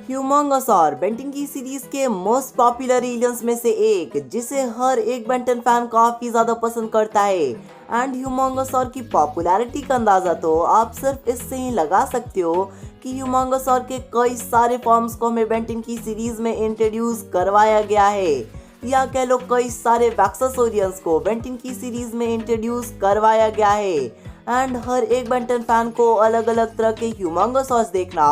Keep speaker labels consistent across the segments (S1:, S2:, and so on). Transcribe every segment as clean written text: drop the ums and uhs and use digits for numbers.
S1: ह्यूमंगसॉर Benton की series के most popular aliens में से एक, जिसे हर एक बेंटन फैन काफी ज्यादा पसंद करता है। एंड ह्यूमंगसॉर की पॉपुलैरिटी का अंदाजा तो आप सिर्फ इससे ही लगा सकते हो कि ह्यूमंगसॉर के कई सारे फॉर्म्स को हमें बेंटन की सीरीज में इंट्रोड्यूस करवाया गया है, या कह लो कई सारे वैक्सासोरियंस को बेंटन की सीरीज में इंट्रोड्यूस करवाया गया है। एंड हर एक बेंटन फैन को अलग अलग तरह के ह्यूमंगसॉर्स देखना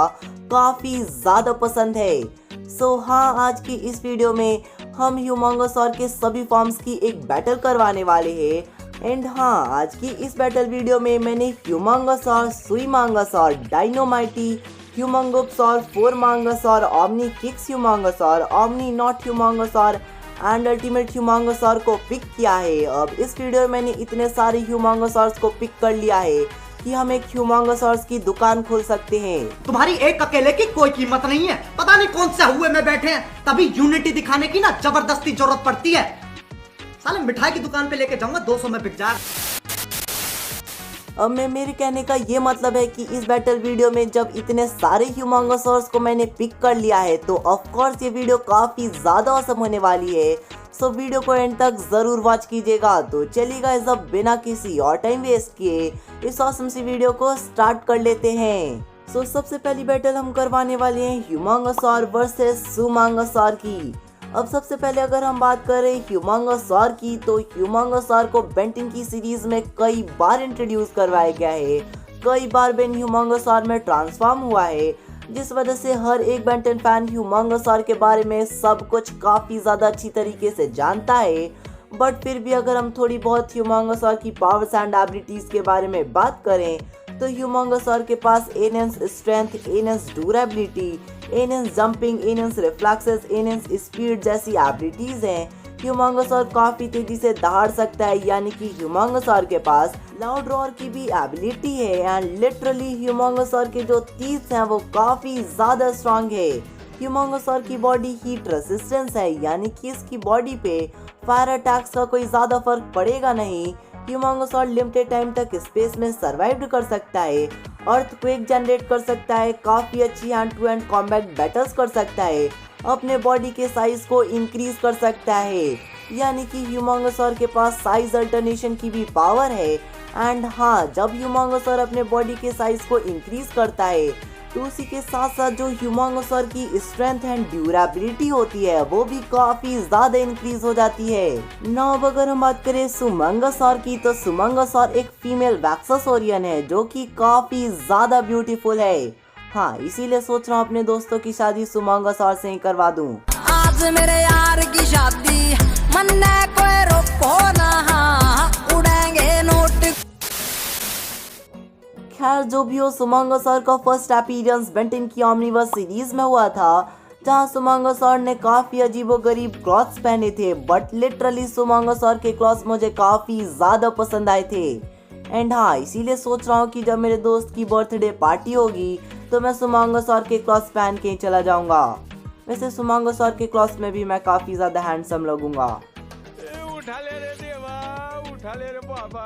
S1: काफी ज्यादा पसंद है। सो हाँ, आज की इस वीडियो में हम ह्यूमंगसॉर के सभी फॉर्म्स की एक बैटल करवाने वाले हैं। एंड हाँ, आज की इस बैटल वीडियो में मैंने ह्यूमंगसॉर, सुईमांगसॉर, Dinomighty Humungoopsaur, Fourmungousaur, Omni Kix Humungousaur, Omni Naut Humungousaur and ultimate Humungousaur को पिक किया है। अब इस वीडियो में मैंने इतने सारे ह्यूमंगसॉर्स को पिक कर लिया है कि हम एक ह्यूमंगसॉर्स की दुकान खोल सकते हैं।
S2: तुम्हारी एक अकेले की कोई कीमत नहीं है। पता नहीं कौन से हुए में बैठे हैं, तभी यूनिटी दिखाने की ना जबरदस्ती जरूरत पड़ती है। साले मिठाई की दुकान पे लेके जाऊंगा, 200 में बिक जाए।
S1: अब मेरे कहने का ये मतलब है कि इस बैटल वीडियो में जब इतने सारे ह्यूमंगसॉर्स को मैंने पिक कर लिया है तो ऑफ कोर्स ये वीडियो काफी ज्यादा औसम होने वाली है। सो वीडियो को एंड तक जरूर वॉच कीजिएगा। तो चलिए गाइस, अब बिना किसी और टाइम वेस्ट किए इस औसम सी वीडियो को स्टार्ट कर लेते हैं। सो सबसे पहली बैटल हम करवाने वाले हैं ह्यूमंगसॉर वर्सेस सुमांगसॉर की। अब सबसे पहले अगर हम बात करें ह्यूमंगसॉर की, तो ह्यूमंगसॉर को बेंटन की सीरीज में कई बार इंट्रोड्यूस करवाया गया है। कई बार बेन ह्यूमंगसॉर में ट्रांसफॉर्म हुआ है, जिस वजह से हर एक बेंटन फैन ह्यूमंगसॉर के बारे में सब कुछ काफ़ी ज़्यादा अच्छी तरीके से जानता है। बट फिर भी अगर हम थोड़ी बहुत ह्यूमंगसॉर की पावर्स एंड एबिलिटीज़ के बारे में बात करें तो ह्यूमंगसॉर के पास enhance strength, enhance durability, enhance jumping, enhance reflexes, enhance speed जैसी एबिलिटीज़ हैं। ह्यूमंगसॉर काफ़ी तेज़ी से दहाड़ सकता है, यानी कि ह्यूमंगसॉर के पास लाउड रॉर की भी एबिलिटी है। एंड लिटरली ह्यूमंगसॉर के जो टीथ हैं वो काफ़ी ज़्यादा स्ट्रांग है। ह्यूमंगसॉर की बॉडी हीट रेजिस्टेंस है, यानी कि इसकी बॉडी पे फायर अटैक्स का कोई ज़्यादा फर्क पड़ेगा नहीं। ह्यूमंगसॉर लिमिटेड टाइम तक स्पेस में सर्वाइव कर सकता है, अर्थक्वेक जनरेट कर सकता है, काफ़ी अच्छी hand to hand combat battles कर सकता है, अपने बॉडी के साइज को इंक्रीज कर सकता है, यानी कि ह्यूमंगसॉर के पास साइज अल्टरनेशन की भी पावर है। एंड हाँ, जब ह्यूमंगसॉर अपने बॉडी के साइज को इंक्रीज करता है तो उसी के साथ साथ जो ह्यूमंगसॉर की स्ट्रेंथ एंड ड्यूरेबिलिटी होती है वो भी काफी ज्यादा इंक्रीज हो जाती है। नाउ अगर हम बात करें सुमंगसॉर की, तो सुमंगसॉर एक फीमेल वैक्सासोरियन है जो कि काफी ज्यादा ब्यूटीफुल है। हाँ, इसीलिए सोच रहा हूँ अपने दोस्तों की शादी सुमंगसॉर से ही करवा दूँ।
S3: आज मेरे यार की शादी, मन ने कोई रोको ना, उड़ेंगे नोट।
S1: खैर जो भी हो, सुमंगसॉर का फर्स्ट अपीयरेंस बेंटन की ओमनीवर्स सीरीज में हुआ था, जहां सुमंगसॉर ने काफ़ी अजीबोगरीब क्लॉथ्स पहने थे। बट लिटरली सुमंगसॉर के क्लॉथ्स मुझे काफ़ी ज़्यादा पसंद आए थे। एंड हाँ, इसीलिए सोच रहा हूँ कि जब मेरे दोस्त की बर्थडे पार्टी होगी तो मैं सुमंगसॉर के क्लॉथ्स पहन के ही चला जाऊँगा। वैसे सुमंगसॉर के क्लॉथ्स में भी मैं काफ़ी ज़्यादा हैंडसम लगूंगा।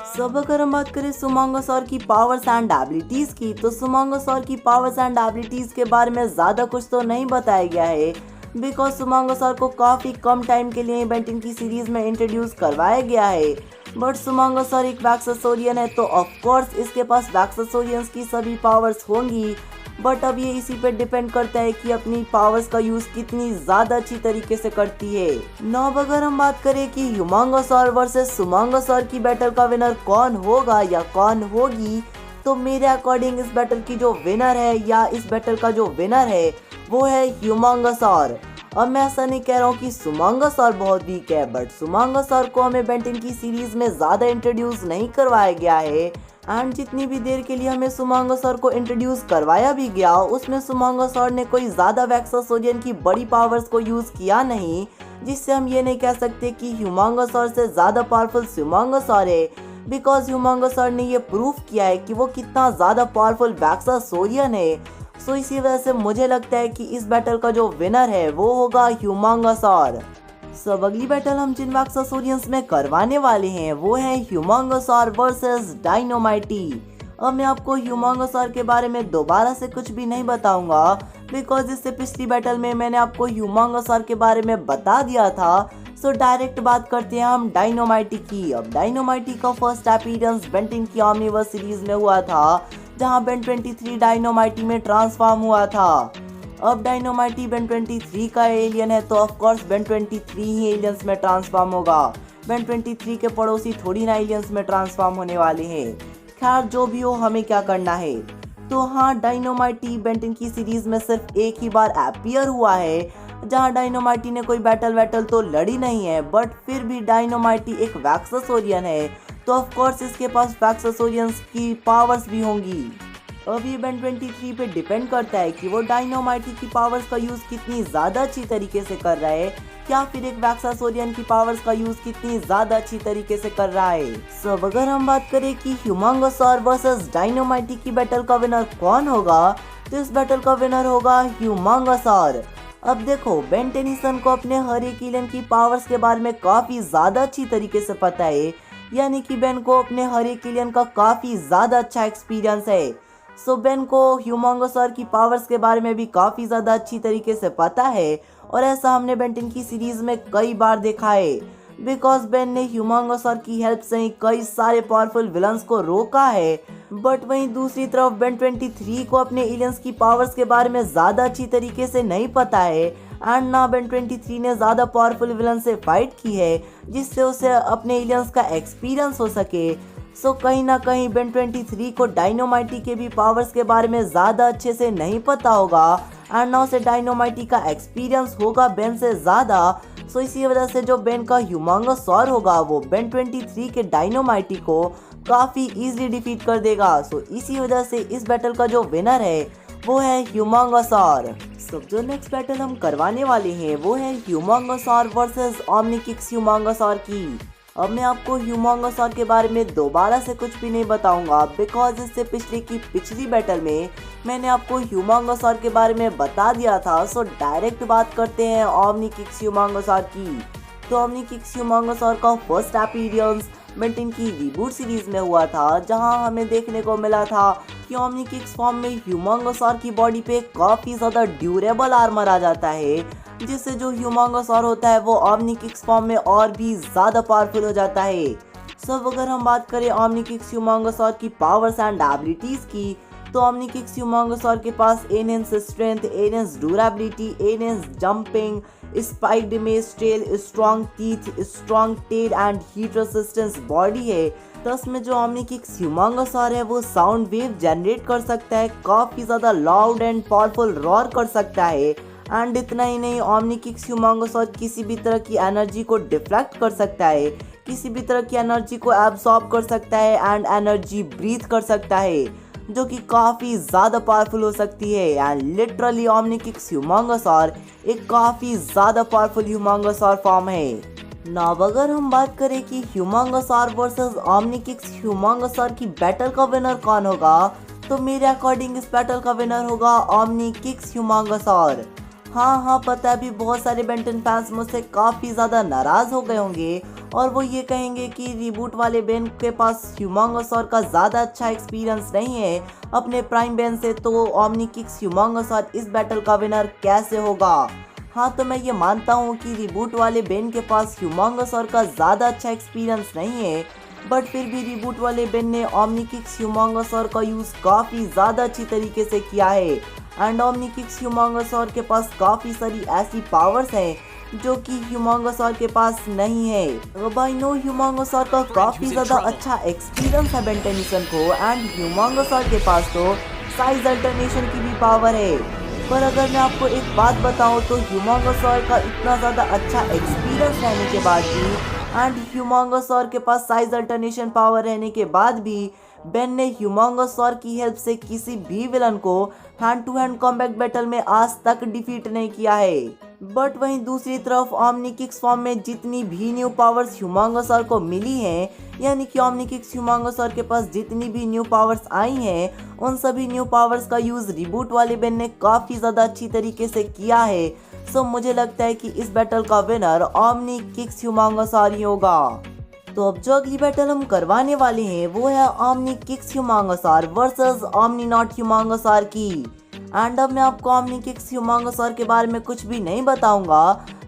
S1: सब अगर हम बात करें सुमंगसॉर की पावर्स एंड एबिलिटीज की, तो सुमंगसॉर की पावर्स एंड एबिलिटीज के बारे में ज़्यादा कुछ तो नहीं बताया गया है, बिकॉज सुमंगसॉर को काफ़ी कम टाइम के लिए बेंटन की सीरीज में इंट्रोड्यूस करवाया गया है। बट सुमंगसॉर एक वैक्सासोरियन है, तो ऑफकोर्स इसके पास वैक्सासोरियंस की सभी पावर्स होंगी। बट अब ये इसी पे डिपेंड करता है कि अपनी पावर्स का यूज़ कितनी ज़्यादा अच्छी तरीके से करती है। नाउ अगर हम बात करें कि ह्यूमंगसॉर वर्सेस सुमंगसॉर की बैटल का विनर कौन होगा या कौन होगी, तो मेरे अकॉर्डिंग इस बैटल की जो विनर है या इस बैटल का जो विनर है वो है ह्यूमंगसॉर। अब मैं ऐसा नहीं कह रहा हूँ कि सुमंगसॉर बहुत वीक है, बट सुमंगसॉर को हमें बेंटन की सीरीज में ज़्यादा इंट्रोड्यूस नहीं करवाया गया है। एंड जितनी भी देर के लिए हमें सुमंगसॉर को इंट्रोड्यूस करवाया भी गया, उसमें सुमंगसॉर ने कोई ज़्यादा वैक्सासोरियन की बड़ी पावर्स को यूज़ किया नहीं, जिससे हम ये नहीं कह सकते कि ह्यूमंगसॉर से ज़्यादा पावरफुल सुमंगसॉर है। बिकॉज ह्यूमंगसॉर ने ये प्रूफ किया है कि वो कितना ज़्यादा पावरफुल वैक्सासोरियन है। सो इसी वजह से मुझे लगता है कि इस बैटल का जो विनर है वो होगा ह्यूमंगसॉर। सब अगली बैटल हम जिन वैक्सासोरियंस में करवाने वाले हैं वो है ह्यूमंगसॉर वर्सेस डायनोमाइटी। अब मैं आपको ह्यूमंगोसॉर के बारे में दोबारा से कुछ भी नहीं बताऊंगा, बिकॉज इससे पिछली बैटल में मैंने आपको ह्यूमंगोसॉर के बारे में बता दिया था। सो डायरेक्ट बात करते हैं हम डायनोमाइटी की। अब डायनोमाइटी का फर्स्ट अपीयरेंस बेन 10 की ऑमनीवर्स सीरीज में हुआ था, जहां बेन 23 डायनोमाइटी में ट्रांसफॉर्म हुआ था। अब डायनोमाइटी बेन 23 का एलियन है, तो ऑफकोर्स बेन 23 ही एलियंस में ट्रांसफॉर्म होगा। बेन 23 के पड़ोसी थोड़ी ना एलियंस में ट्रांसफॉर्म होने वाले हैं। खैर जो भी हो, हमें क्या करना है। तो हाँ, डायनोमाइटी बेन 10 की सीरीज में सिर्फ एक ही बार अपीयर हुआ है, जहां डायनोमाइटी ने कोई बैटल तो लड़ी नहीं है, बट फिर भी डायनोमाइटी एक वैक्सासोरियन है, तो ऑफ कोर्स इसके पास वैक्सासोरियंस की पावर्स भी होंगी। अब ये बेन 23 पे डिपेंड करता है कि वो डायनोमाइटी की पावर्स का यूज कितनी ज्यादा अच्छी तरीके से कर रहा है, या फिर एक वैक्सासोरियन की पावर्स का यूज कितनी ज्यादा अच्छी तरीके से कर रहा है। सब अगर हम बात करें कि ह्यूमंगोसॉर वर्सेस डायनोमाइटी की बैटल का विनर कौन होगा, तो इस बैटल का विनर होगा ह्यूमंगोसॉर। अब देखो, बेन टेनिसन को अपने हर एक एलियन की पावर्स के बारे में काफी ज्यादा अच्छी तरीके से पता है, यानी कि बेन को अपने हर एक एलियन का काफी ज्यादा अच्छा एक्सपीरियंस है। सो बेन को ह्यूमंगोसॉर की पावर्स के बारे में भी काफी ज्यादा अच्छी तरीके से पता है, और ऐसा हमने बेन 10 की सीरीज में कई बार देखा है, बिकॉज बेन ने ह्यूमंगोसॉर की हेल्प से ही कई सारे पावरफुल विलन्स को रोका है। बट वहीं दूसरी तरफ बेन 23 को अपने एलियंस की पावर्स के बारे में ज्यादा अच्छी तरीके से नहीं पता है, एंड ना बेन 23 ने ज्यादा पावरफुल विलन से फाइट की है जिससे उसे अपने एलियंस का एक्सपीरियंस हो सके। सो कहीं ना कहीं बेन 23 को डायनोमाइटी के भी पावर्स के बारे में ज्यादा अच्छे से नहीं पता होगा, एंड ना उसे डायनोमाइटी का एक्सपीरियंस होगा बेन से ज्यादा। सो इसी वजह से जो बेन का ह्यूमंगोसॉर होगा वो बेन 23 के डायनोमाइटी को काफी इजीली डिफीट कर देगा। सो इसी वजह से इस बैटल का जो विनर है वो है ह्यूमंगोसॉर। सो जो नेक्स्ट बैटल हम करवाने वाले हैं वो है ह्यूमंगोसॉर वर्सेस ओमनीकिक्स ह्यूमंगोसॉर की। अब मैं आपको ह्यूमंगोसॉर के बारे में दोबारा से कुछ भी नहीं बताऊंगा, बिकॉज इससे पिछली बैटल में मैंने आपको ह्यूमंगोसॉर के बारे में बता दिया था। सो डायरेक्ट बात करते हैं ओमनीकिक्स ह्यूमंगोसॉर की। तो ओमनीकिक्स ह्यूमंगोसॉर का फर्स्ट अपीयरेंस बेन 10 की रिबूट सीरीज में हुआ था, जहां हमें देखने को मिला था कि ओमनीकिक्स फॉर्म में ह्यूमंगोसॉर की बॉडी पे काफी ज्यादा ड्यूरेबल आर्मर आ जाता है, जिससे जो ह्यूमंगोसॉर होता है वो ओमनीकिक्स फॉर्म में और भी ज्यादा पावरफुल हो जाता है। सब अगर हम बात करें ओमनीकिक्स ह्यूमंगोसॉर की पावर्स एंड एबिलिटीज की, तो ओमनीकिक्स ह्यूमंगोसॉर के पास enhance strength, enhance durability, enhance jumping, spiked mace tail, strong teeth, strong tail and heat resistance body है। तो इसमें जो ओमनीकिक्स ह्यूमंगोसॉर है वो साउंड वेव जनरेट कर सकता है, काफी ज्यादा लाउड एंड पावरफुल रॉर कर सकता है। एंड इतना ही नहीं, ओमनीकिक्स ह्यूमंगोसॉर किसी भी तरह की एनर्जी को डिफ्लेक्ट कर सकता है, किसी भी तरह की एनर्जी को एब्सॉर्ब कर सकता है एंड एनर्जी ब्रीथ कर सकता है, जो कि काफी ज्यादा पावरफुल हो सकती है। एंड लिटरली ओमनीकिक्स ह्यूमंगोसॉर एक काफी ज्यादा पावरफुल ह्यूमंगोसॉर फॉर्म है। नाउ अगर हम बात करें कि ह्यूमंगोसॉर वर्सेस ओमनीकिक्स ह्यूमंगोसॉर की बैटल का विनर कौन होगा, तो मेरे अकॉर्डिंग इस बैटल का विनर होगा ओमनीकिक्स ह्यूमंगोसॉर। हाँ, पता है अभी बहुत सारे बेन 10 फैंस मुझसे काफ़ी ज़्यादा नाराज़ हो गए होंगे और वो ये कहेंगे कि रिबूट वाले बेन के पास ह्यूमंगोसॉर का ज़्यादा अच्छा एक्सपीरियंस नहीं है अपने प्राइम बेन से, तो ओमनीकिक्स ह्यूमंगोसॉर इस बैटल का विनर कैसे होगा। हाँ, तो मैं ये मानता हूँ कि रिबूट वाले बेन के पास ह्यूमंगोसॉर का ज़्यादा अच्छा एक्सपीरियंस नहीं है, बट फिर भी रिबूट वाले बेन ने ओमनीकिक्स ह्यूमंगोसॉर का यूज़ काफ़ी ज़्यादा अच्छी तरीके से किया है। एंड ओमनीकिक्स ह्यूमंगोसॉर के पास काफ़ी सारी ऐसी पावर्स हैं जो कि ह्यूमंगोसॉर के पास नहीं है। अब आई नो ह्यूमंगोसॉर का काफ़ी ज़्यादा अच्छा एक्सपीरियंस है बेन टेनिसन को, एंड ह्यूमंगोसॉर के पास तो साइज अल्टरनेशन की भी पावर है। पर अगर मैं आपको एक बात बताऊं तो ह्यूमंगोसॉर का इतना ज़्यादा अच्छा एक्सपीरियंस रहने के बाद भी एंड ह्यूमंगोसॉर के पास साइज अल्टरनेशन पावर रहने के बाद भी बेन ने ह्यूमंगोसॉर की हेल्प से किसी भी विलन को hand to hand combat battle में आज तक डिफीट नहीं किया है। बट वहीं दूसरी तरफ ओमनीकिक्स फॉर्म में जितनी भी न्यू पावर्स ह्यूमंगोसॉर को मिली हैं, यानी कि ओमनीकिक्स ह्यूमंगोसॉर के पास जितनी भी न्यू पावर्स आई हैं, उन सभी न्यू पावर्स का यूज रिबूट वाले बेन ने काफ़ी ज़्यादा अच्छी तरीके से किया है। सो मुझे लगता है कि इस बैटल का विनर ओमनीकिक्स ह्यूमंगोसॉर ही होगा। तो अब जो अगली बैटल हम करवाने वाले हैं वो है ओमनी किक्स ह्यूमांगोसॉर वर्सेस ओमनीनॉट ह्यूमांगोसॉर की। एंड अब मैं आपको ओमनी किक्स ह्यूमांगोसॉर के बारे में कुछ भी नहीं बताऊंगा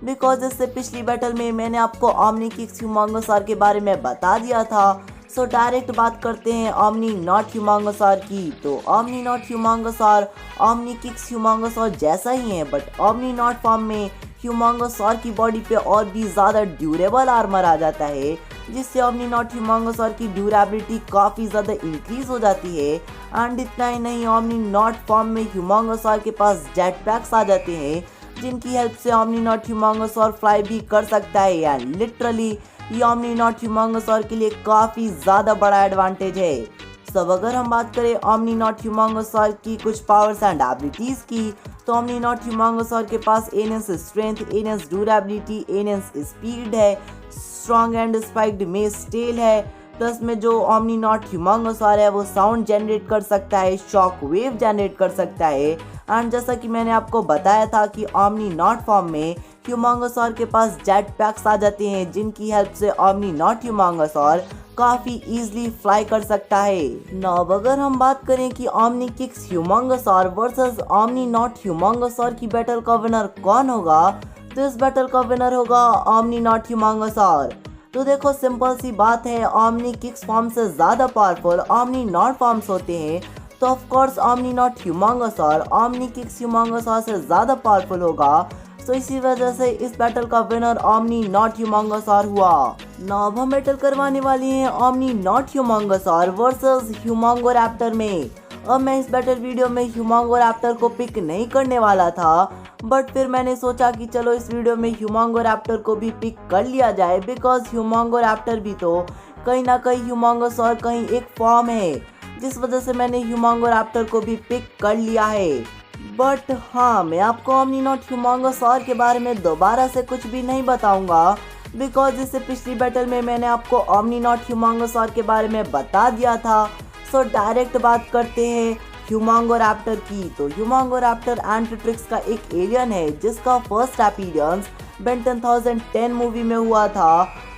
S1: बिकॉज इससे पिछली बैटल में मैंने आपको ओमनी किक्स ह्यूमांगोसॉर के बारे में बता दिया था। सो डायरेक्ट बात करते हैं ओमनीनॉट ह्यूमांगोसॉर की। तो ओमनीनॉट ह्यूमांगोसॉर ओमनी किक्स ह्यूमांगोसॉर जैसा ही है बट ओमनीनॉट फॉर्म में ह्यूमांगोसॉर की बॉडी पे और भी ज़्यादा ड्यूरेबल आर्मर आ जाता है जिससे ओमनीनॉट ह्यूमांगोसॉर की ड्यूरेबिलिटी काफ़ी ज़्यादा इंक्रीज हो जाती है। एंड इतना ही नहीं, ओमनीनॉट फॉर्म में ह्यूमांगोसॉर के पास जेट पैक्स आ जाते हैं जिनकी हेल्प से ओमनीनॉट ह्यूमांगोसॉर फ्लाई भी कर सकता है। एंड लिटरली ये ओमनीनॉट ह्यूमांगोसॉर के लिए काफ़ी ज़्यादा बड़ा एडवांटेज है। सब अगर हम बात करें ओमनीनॉट ह्यूमांगोसॉर की कुछ पावर्स एंड एबिलिटीज़ की तो ओमनीनॉट ह्यूमांगोसॉर के पास enhance strength, enhance durability, enhance speed है, strong and spiked mace tail है। प्लस में जो ओमनीनॉट ह्यूमांगोसॉर है वो साउंड जनरेट कर सकता है, शॉक वेव जनरेट कर सकता है। एंड जैसा कि मैंने आपको बताया था कि ओमनीनॉट फॉर्म में ह्यूमांगोसॉर के पास जेट पैक्स आ जाते हैं जिनकी हेल्प से ओमनीनॉट ह्यूमांगोसॉर काफ़ी इजीली फ्लाई कर सकता है। अब अगर हम बात करें कि ओमनी किक्स ह्यूमांगोसॉर वर्सेस ओमनीनॉट ह्यूमांगोसॉर की बैटल का विनर कौन होगा, तो इस बैटल का विनर होगा ओमनीनॉट ह्यूमांगोसॉर। तो देखो सिंपल सी बात है, ओमनी किक्स फॉर्म से ज़्यादा पावरफुल ओमनीनॉट फॉर्म्स होते हैं तो ऑफ कोर्स ओमनीनॉट ह्यूमांगोसॉर ओमनी किक्स ह्यूमांगोसॉर से ज़्यादा पावरफुल होगा। तो इसी वजह से इस बैटल का विनर ओमनीनॉट ह्यूमांगोसॉर हुआ। अब हम बैटल करवाने वाले हैं ओमनीनॉट ह्यूमांगोसॉर वर्सेस ह्यूमांगोरैप्टर में। अब मैं इस बैटल वीडियो में ह्यूमांगोरैप्टर को पिक नहीं करने वाला था बट फिर मैंने सोचा कि चलो इस वीडियो में ह्यूमांगोरैप्टर को भी पिक कर लिया जाए बिकॉज ह्यूमांगोरैप्टर भी तो कहीं ना कहीं ह्यूमांगोसॉर कहीं एक फॉर्म है, जिस वजह से मैंने ह्यूमांगोरैप्टर को भी पिक कर लिया है। बट हाँ, मैं आपको ओमनीनॉट ह्यूमांगोसॉर के बारे में दोबारा से कुछ भी नहीं बताऊंगा बिकॉज इससे पिछली बैटल में मैंने आपको ओमनीनॉट ह्यूमांगोसॉर के बारे में बता दिया था। सो डायरेक्ट बात करते हैं ह्यूमांगोरैप्टर की। तो ह्यूमांगोरैप्टर एंटीट्रिक्स का एक एलियन है जिसका फर्स्ट अपीयरेंस बेन 10,010 मूवी में हुआ था।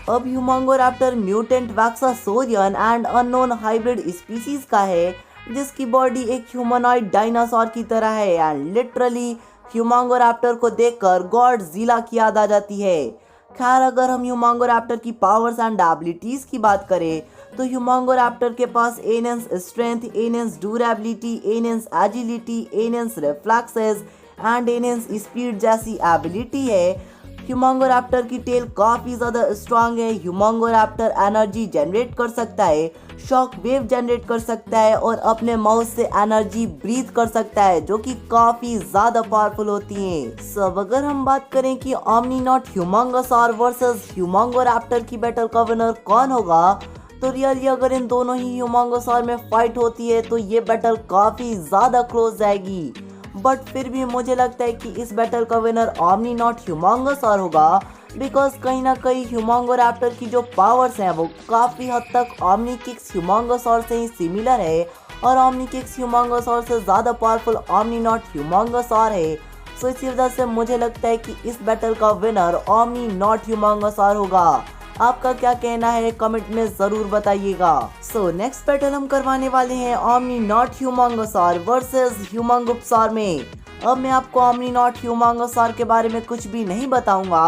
S1: अब Humungoraptor mutant Vaxasaurian and unknown hybrid species का है जिसकी बॉडी एक ह्यूमनॉइड डायनासोर की तरह है। एंड लिटरली ह्यूमांगोरैप्टर को देखकर गॉडजिला की याद आ जाती है। खैर अगर हम ह्यूमांगोरैप्टर की पावर्स एंड एबिलिटीज की बात करें तो ह्यूमांगोरैप्टर के पास enhance strength, enhance durability, enhance agility, enhance reflexes and enhance speed जैसी एबिलिटी है। ह्यूमांगोरैप्टर की टेल काफ़ी ज़्यादा स्ट्रांग है। ह्यूमांगोरैप्टर एनर्जी जनरेट कर सकता है, शॉक वेव जनरेट कर सकता है और अपने माउथ से एनर्जी ब्रीथ कर सकता है जो कि काफ़ी ज़्यादा पावरफुल होती हैं। सब अगर हम बात करें कि ओमनीनॉट ह्यूमांगोसॉर वर्सेस ह्यूमांगोरैप्टर की बैटल का विनर कौन होगा, तो रियली अगर इन दोनों ही ह्यूमांगोसॉर में फाइट होती है तो ये बैटल काफ़ी ज़्यादा क्लोज जाएगी। बट फिर भी मुझे लगता है कि इस बैटल का विनर ओमनीनॉट ह्यूमांगोसॉर होगा बिकॉज कहीं ना कहीं ह्यूमांगोरैप्टर की जो पावर्स हैं वो काफ़ी हद तक ओमनी किक्स ह्यूमांगोसॉर से ही सिमिलर है और ओमनी किक्स ह्यूमांगोसॉर से ज़्यादा पावरफुल ओमनीनॉट ह्यूमांगोसॉर है। सो इसी वजह से मुझे लगता है कि इस बैटल का विनर ओमनीनॉट ह्यूमांगोसॉर होगा। आपका क्या कहना है कमेंट में ज़रूर बताइएगा। सो नेक्स्ट बैटल हम करवाने वाले हैं ओमनीनॉट ह्यूमांगोसॉर वर्सेस ह्यूमांगुप्सॉर में। अब मैं आपको ओमनीनॉट ह्यूमांगोसॉर के बारे में कुछ भी नहीं बताऊंगा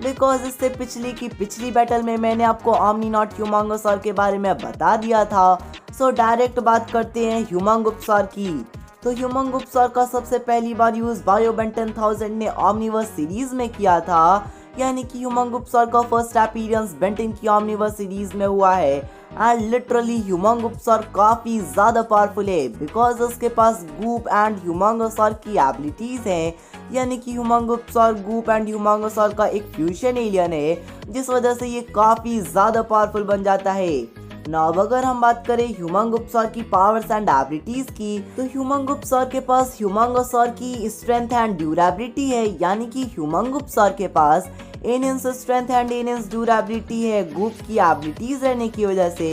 S1: बिकॉज इससे पिछली बैटल में मैंने आपको ओमनीनॉट ह्यूमांगोसॉर के बारे में बता दिया था। सो डायरेक्ट बात करते हैं ह्यूमांगुप्सॉर की। तो ह्यूमांगुप्सॉर का सबसे पहली बार यूज़ बायोबेन 10,000 ने ओमनीवर्स सीरीज में किया था, यानी कि ह्यूमांगुप्सॉर का फर्स्ट अपीयरेंस बेन 10 की ओमनीवर्स सीरीज में हुआ है। एंड लिटरली ह्यूमांगुप्सॉर काफ़ी ज़्यादा पावरफुल है बिकॉज उसके पास गूप एंड ह्यूमांगोसॉर की एबिलिटीज़ हैं, यानी कि ह्यूमांगुप्सॉर गूप एंड ह्यूमांगोसॉर का एक फ्यूजन एलियन है जिस वजह से ये काफ़ी ज़्यादा पावरफुल बन जाता है। अब अगर हम बात करें ह्यूमांगुप्सॉर की पावर्स एंड एबिलिटीज की तो ह्यूमांगुप्सॉर के पास ह्यूमांगोसॉर की स्ट्रेंथ एंड ड्यूरेबिलिटी है, यानी कि ह्यूमांगुप्सॉर के पास enhance strength and enhance durability है। गूप की एबिलिटीज रहने की वजह से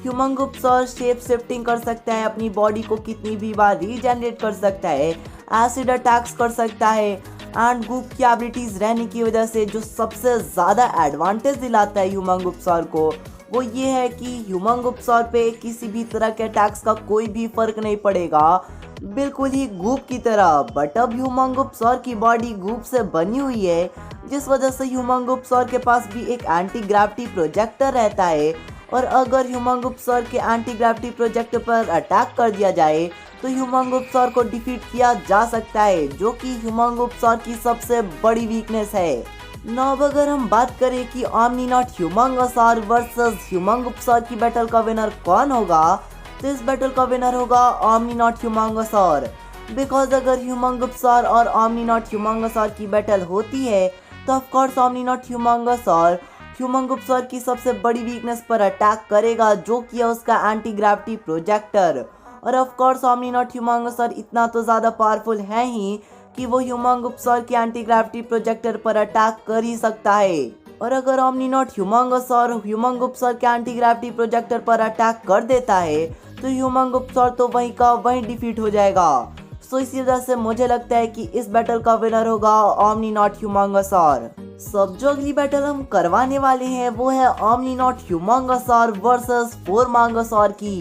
S1: ह्यूमांगुप्सॉर शेप शिफ्टिंग कर सकता है, अपनी बॉडी को कितनी भी बार रीजनरेट कर सकता है, एसिड अटैक्स कर सकता है। एंड गूप की एबिलिटीज रहने की वजह से जो सबसे ज़्यादा एडवांटेज दिलाता है ह्यूमांगुप्सॉर को वो ये है कि ह्यूमंगोप्सॉर पे किसी भी तरह के अटैक्स का कोई भी फर्क नहीं पड़ेगा, बिल्कुल ही गूप की तरह। बट अब ह्यूमंगोप्सॉर की बॉडी गूप से बनी हुई है, जिस वजह से ह्यूमंगोप्सॉर के पास भी एक एंटी ग्रेविटी प्रोजेक्टर रहता है, और अगर ह्यूमंगोप्सॉर के एंटी ग्रेविटी प्रोजेक्टर पर अटैक कर दिया जाए तो ह्यूमंगोप्सॉर को डिफीट किया जा सकता है, जो कि ह्यूमंगोप्सॉर की सबसे बड़ी वीकनेस है। नाउ अगर हम बात करें कि ओमनीनॉट ह्यूमंगोसॉर वर्सेस ह्यूमंगोप्सॉर की बैटल का विनर कौन होगा, तो इस बैटल का विनर होगा ओमनीनॉट ह्यूमंगोसॉर। बिकॉज अगर ह्यूमंगोप्सॉर और ओमनीनॉट ह्यूमंगोसॉर की बैटल होती है तो ऑफ कोर्स ओमनीनॉट ह्यूमंगोसॉर ह्यूमंगोप्सॉर की सबसे बड़ी वीकनेस पर अटैक करेगा, जो कि है उसका एंटी ग्रेविटी प्रोजेक्टर। और ऑफ कोर्स ओमनीनॉट ह्यूमंगोसॉर इतना तो ज़्यादा पावरफुल है ही कि वो ह्यूमंगोप्सॉर के एंटी ग्रेविटी प्रोजेक्टर पर अटैक कर ही सकता है। और अगर ओमनीनॉट ह्यूमंगोसॉर ह्यूमंगोप्सॉर के एंटी ग्रेविटी प्रोजेक्टर पर अटैक कर देता है तो ह्यूमंगोप्सॉर तो वहीं का वहीं डिफीट हो जाएगा। सो इसी वजह से मुझे लगता है कि इस बैटल का विनर होगा ओमनीनॉट ह्यूमंगोसॉर। सब जो अगली बैटल हम करवाने वाले हैं वो है ओमनीनॉट ह्यूमंगोसॉर वर्सेस फोरमांगोसॉर की।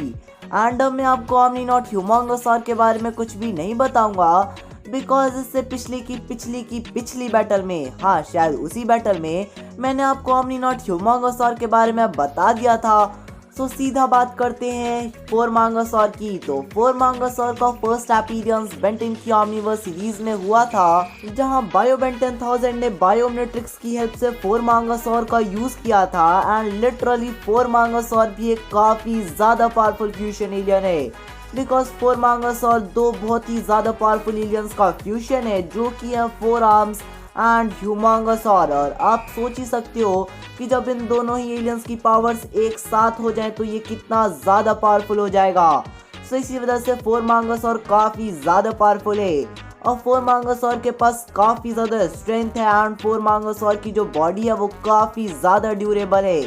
S1: एंड अब मैं आपको ओमनीनॉट ह्यूमंगोसॉर के बारे में कुछ भी नहीं बताऊंगा, बिकॉज इससे पिछली बैटल में, हाँ शायद उसी बैटल में मैंने आपको ओमनीनॉट ह्यूमंगोसॉर के बारे में बता दिया था। सो सीधा बात करते हैं फोरमांगोसॉर की। तो फोरमांगोसॉर का फर्स्ट अपीयरेंस बेंटेन की ओमनीवर्स सीरीज में हुआ था, जहां बायोबेंटेन 1000 ने बायोमेट्रिक्स की हेल्प से फोरमांगोसॉर का यूज किया था। एंड लिटरली फोरमांगोसॉर भी एक काफी ज्यादा पावरफुल फ्यूजन एलियन है, बिकॉज फोरमांगोसॉर दो बहुत ही ज्यादा पावरफुल एलियंस का फ्यूजन है, जो कि है फोर आर्म्स एंड ह्यूमंगोसॉर। और आप सोच ही सकते हो कि जब इन दोनों ही एलियंस की पावर्स एक साथ हो जाए तो ये कितना ज़्यादा पावरफुल हो जाएगा। सो इसी वजह से फोरमांगोसॉर काफ़ी ज़्यादा पावरफुल है, और फोरमांगोसॉर के पास काफ़ी ज़्यादा स्ट्रेंथ है। एंड फोरमांगोसॉर की जो बॉडी है वो काफ़ी ज़्यादा ड्यूरेबल है,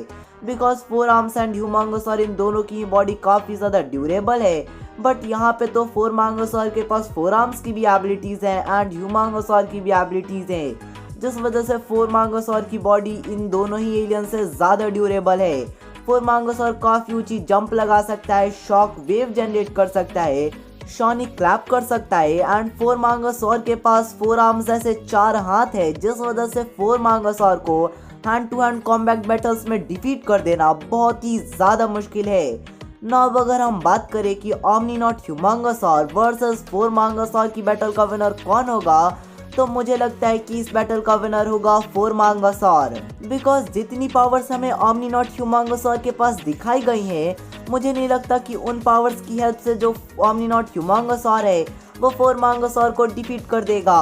S1: बिकॉज फोर आर्म्स एंड ह्यूमंगोसॉर इन दोनों की बॉडी काफ़ी ज़्यादा ड्यूरेबल है। बट यहाँ पे तो फोरमांगोसॉर के पास फोर आर्म्स की भी एबिलिटीज़ हैं एंड ह्यूमंगोसॉर की भी एबिलिटीज़ हैं, जिस वजह से फोरमांगोसॉर की बॉडी इन दोनों ही एलियन से ज़्यादा ड्यूरेबल है। फोरमांगोसॉर काफ़ी ऊंची जंप लगा सकता है, शॉक वेव जनरेट कर सकता है, सोनिक क्लैप कर सकता है। एंड फोरमांगोसॉर के पास फोर आर्म्स जैसे 4 हाथ है, जिस वजह से फोरमांगोसॉर को hand to hand combat battles में डिफीट कर देना बहुत ही ज़्यादा मुश्किल है। नाउ अगर हम बात करें कि ओमनीनॉट ह्यूमंगोसॉर वर्सेस फोरमांगोसॉर की बैटल का विनर कौन होगा, तो मुझे लगता है कि इस बैटल का विनर होगा फोरमांगोसॉर। बिकॉज जितनी पावर्स हमें ओमनीनॉट ह्यूमंगोसॉर के पास दिखाई गई हैं, मुझे नहीं लगता कि उन पावर्स की हेल्प से जो ओमनीनॉट ह्यूमंगोसॉर है वो फोरमांगोसॉर को डिफीट कर देगा।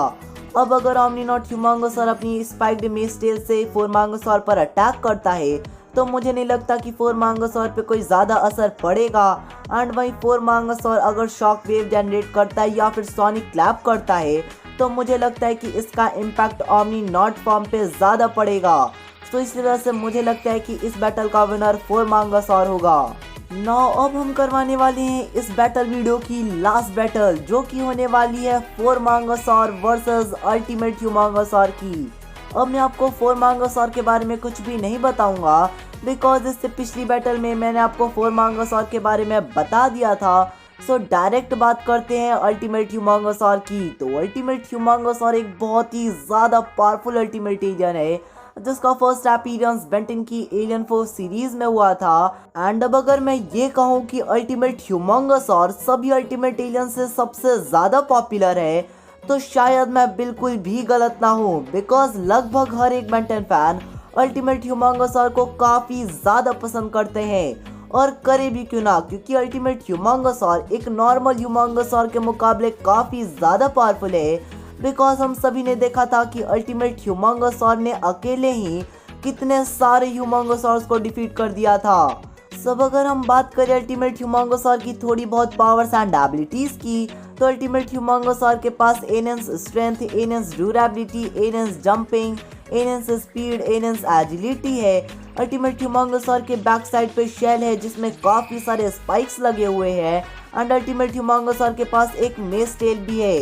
S1: अब अगर ओमनीनॉट ह्यूमंगोसॉर अपनी स्पाइक्ड मेस टेल से फोरमांगोसॉर पर अटैक करता है तो मुझे नहीं लगता कि फोरमांगोसॉर पे कोई ज़्यादा असर पड़ेगा। एंड वहीं फोरमांगोसॉर अगर शॉक वेव जनरेट करता है या फिर सोनिक क्लैप करता है तो मुझे लगता है कि इसका इम्पैक्ट ओमनीनॉट फॉर्म पे ज़्यादा पड़ेगा। तो इस वजह से मुझे लगता है कि इस बैटल का विनर फोरमांगोसॉर होगा। नाउ अब हम करवाने वाले हैं इस बैटल वीडियो की लास्ट बैटल, जो कि होने वाली है फोरमांगोसॉर वर्सेस अल्टीमेट ह्यूमंगोसॉर की। अब मैं आपको फोरमांगोसॉर के बारे में कुछ भी नहीं बताऊंगा, बिकॉज इससे पिछली बैटल में मैंने आपको फोरमांगोसॉर के बारे में बता दिया था। सो डायरेक्ट बात करते हैं अल्टीमेट ह्यूमंगोसॉर की। तो अल्टीमेट ह्यूमंगोसॉर एक बहुत ही ज़्यादा पावरफुल अल्टीमेट एलियन है, जिसका फर्स्ट अपीयरेंस बेंटेन की एलियन फोर्स सीरीज में हुआ था। एंड अब अगर मैं ये कहूँ कि अल्टीमेट ह्यूमंगोसॉर सभी अल्टीमेट एलियन से सबसे ज़्यादा पॉपुलर है, तो शायद मैं बिल्कुल भी गलत ना हूँ, बिकॉज लगभग हर एक बेंटेन फैन अल्टीमेट ह्यूमंगोसॉर को काफ़ी ज़्यादा पसंद करते हैं। और करे भी क्यों ना, क्योंकि अल्टीमेट ह्यूमंगोसॉर एक नॉर्मल ह्यूमंगोसॉर के मुकाबले काफ़ी ज़्यादा पावरफुल है, बिकॉज हम सभी ने देखा था कि अल्टीमेट ह्यूमंगोसॉर ने अकेले ही कितने सारे ह्यूमंगोसॉर्स को डिफीट कर दिया था। सब अगर हम बात करें अल्टीमेट ह्यूमंगोसॉर की थोड़ी बहुत पावर्स एंड एबिलिटीज़ की, तो अल्टीमेट ह्यूमंगोसॉर के पास enhance strength, enhance durability, enhance jumping, enhance speed, enhance agility है। अल्टीमेट ह्यूमंगोसॉर के बैक साइड पे शेल है जिसमें काफ़ी सारे स्पाइक्स लगे हुए हैं। एंड अल्टीमेट ह्यूमंगोसॉर के पास एक मेस टेल भी है।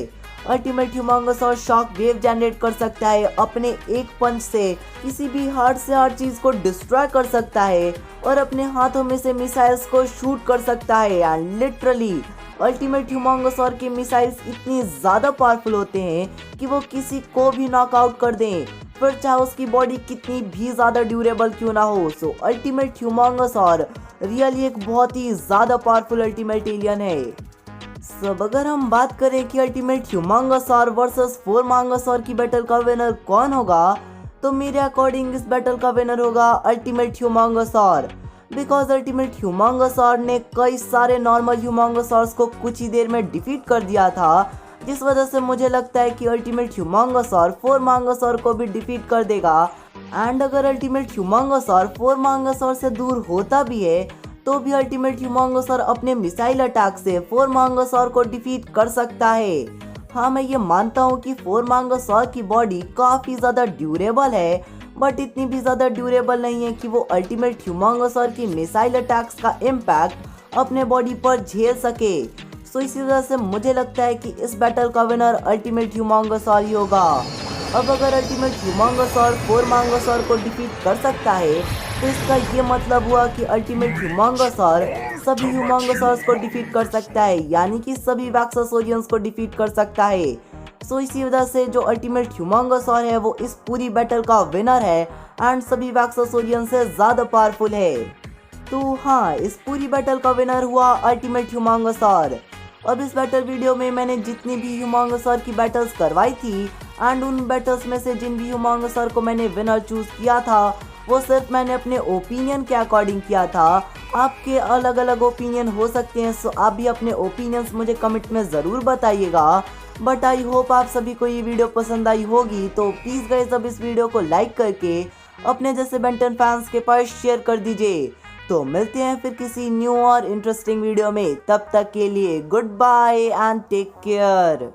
S1: अल्टीमेट ह्यूमंगोसॉर शॉक वेव जनरेट कर सकता है, अपने एक पंच से किसी भी हार्ड से हार्ड चीज को डिस्ट्रॉय कर सकता है और अपने हाथों में से मिसाइल्स को शूट कर सकता है। एंड लिटरली अल्टीमेट ह्यूमंगोसॉर के मिसाइल्स इतनी ज़्यादा पावरफुल होते हैं कि वो किसी को भी नॉकआउट कर दें, फिर चाहे उसकी बॉडी कितनी भी ज़्यादा ड्यूरेबल क्यों ना हो। सो अल्टीमेट ह्यूमंगोसॉर रियली एक बहुत ही ज़्यादा पावरफुल अल्टीमेट एलियन है। सब अगर हम बात करें कि अल्टीमेट ह्यूमंगोसॉर वर्सेस फोरमांगोसॉर की बैटल का विनर कौन होगा, तो मेरे अकॉर्डिंग इस बैटल का विनर होगा अल्टीमेट ह्यूमंगोसॉर, बिकॉज अल्टीमेट ह्यूमंगोसॉर ने कई सारे नॉर्मल ह्यूमंगोसॉर्स को कुछ ही देर में डिफीट कर दिया था, जिस वजह से मुझे लगता है कि अल्टीमेट ह्यूमंगोसॉर फोरमांगोसॉर को भी डिफीट कर देगा। एंड अगर अल्टीमेट ह्यूमंगोसॉर फोरमांगोसॉर से दूर होता भी है तो भी अल्टीमेट ह्यूमंगोसॉर अपने मिसाइल अटैक से फोरमांगोसॉर को डिफीट कर सकता है। हाँ, मैं ये मानता हूँ कि फोरमांगोसॉर की बॉडी काफ़ी ज़्यादा ड्यूरेबल है, बट इतनी भी ज़्यादा ड्यूरेबल नहीं है कि वो अल्टीमेट ह्यूमंगोसॉर की मिसाइल अटैक्स का इम्पैक्ट अपने बॉडी पर झेल सके। सो इसी वजह से मुझे लगता है कि इस बैटल का विनर अल्टीमेट ह्यूमंगोसॉर ही होगा। अब अगर अल्टीमेट ह्यूमंगोसॉर फोरमांगोसॉर को डिफीट कर सकता है तो इसका ये मतलब हुआ कि अल्टीमेट ह्यूमंगोसॉर सभी ह्यूमंगोसॉर्स को डिफीट कर सकता है, यानी कि सभी वैक्सासोरियंस को डिफीट कर सकता है। सो इसी वजह से जो अल्टीमेट ह्यूमंगोसॉर है वो इस पूरी बैटल का विनर है एंड सभी वैक्सासोरियन से ज़्यादा पावरफुल है। तो हाँ, इस पूरी बैटल का विनर हुआ अल्टीमेट ह्यूमंगोसॉर। अब इस बैटल वीडियो में मैंने जितनी भी ह्यूमंगोसॉर की बैटल्स करवाई थी एंड उन बैटल्स में से जिन भी ह्यूमंगोसॉर को मैंने विनर चूज किया था वो सिर्फ मैंने अपने ओपिनियन के अकॉर्डिंग किया था। आपके अलग अलग ओपिनियन हो सकते हैं, सो आप भी अपने ओपिनियंस मुझे कमेंट में ज़रूर बताइएगा। बट आई होप आप सभी को ये वीडियो पसंद आई होगी, तो प्लीज़ गाइस अब इस वीडियो को लाइक करके अपने जैसे बेंटन फैंस के पास शेयर कर दीजिए। तो मिलते हैं फिर किसी न्यू और इंटरेस्टिंग वीडियो में, तब तक के लिए goodbye and take care.